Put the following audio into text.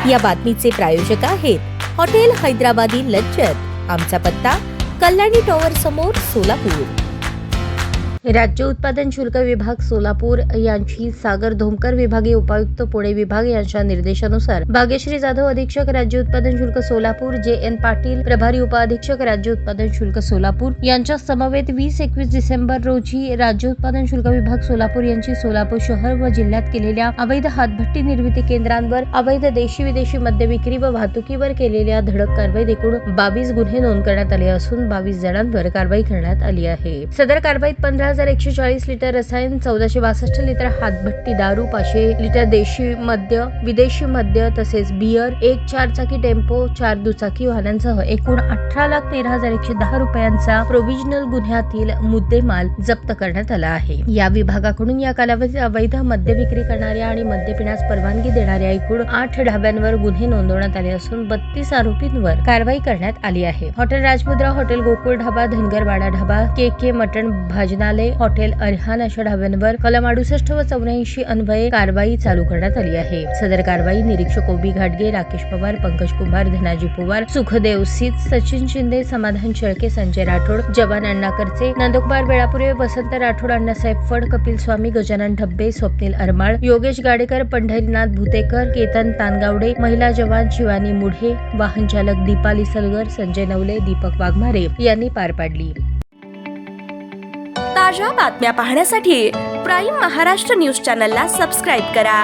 या बातमीचे प्रायोजक आहेत हॉटेल हैदराबादी लज्जत। आमचा पत्ता कल्याणी टॉवर समोर, सोलापूर। राज्य उत्पादन शुल्क विभाग सोलापूर यांची सागर धोमकर विभागीय उपायुक्त पुणे विभाग यांच्या निर्देशानुसार भाग्यश्री जाधव अधीक्षक राज्य उत्पादन शुल्क सोलापूर, जे.एन. पाटील प्रभारी उपाधीक्षक राज्य उत्पादन शुल्क सोलापूर यांच्या समवेत 20-21 डिसेंबर रोजी राज्य उत्पादन शुल्क विभाग सोलापूर यांची सोलापूर शहर व जिल्ह्यात केलेल्या अवैध हातभट्टी निर्मिती केंद्रांवर अवैध देशी विदेशी मद्य विक्री व वाहतुकीवर केलेल्या धडक कारवाईत एकूण 22 गुन्हे नोंद करण्यात आले असून 22 जणांवर कारवाई करण्यात आली आहे। सदर कारवाईत 15,140 लिटर रसायन, 1462 लिटर हातभट्टी दारू, 500 लिटर देशी मद्य, विदेशी मद्य तसेच बियर, 1 4-चाकी टेम्पो, 4 दुचाकी वाहनांसह एकूण 18,13,110 रुपयांचा प्रोव्हिजनल गुन्ह्यातील मुद्देमाल जप्त करण्यात आला आहे। या विभागाकडून या कालावधीत अवैध मद्य विक्री करणाऱ्या आणि मद्य पिण्यास परवानगी देणाऱ्या एकूण 8 ढाब्यांवर गुन्हे नोंदवण्यात आले असून 32 आरोपींवर कारवाई करण्यात आली आहे। हॉटेल राजमुद्रा, हॉटेल गोकुळ ढाबा, धनगरवाडा ढाबा, के मटण भोजनालय, हॉटेल अरिहान अशा ढाब्यांवर कलम 68 व 84 अन्वये कारवाई चालू करण्यात आली आहे। सदर कारवाई निरीक्षक ओबी घाटगे, राकेश पवार, पंकज कुमार, धनाजी पवार, सुखदेव सीत, सचिन शिंदे, समाधान शेळके, संजय राठोड, जवान अण्णा करचे, नंदकुमार बेळापुरे, वसंत राठोड, अण्णासाहेब फड, कपिल स्वामी, गजानन ढब्बे, स्वप्नील अरमाळ, योगेश गाडेकर, पंढरीनाथ भुतेकर, केतन तानगावडे, महिला जवान शिवानी मुढे, वाहन चालक दीपाली सलगर, संजय नवले, दीपक वाघमारे यांनी पार पाडली। ताज्या बातम्या पाहण्यासाठी प्राईम महाराष्ट्र न्यूज चॅनलला सबस्क्राईब करा।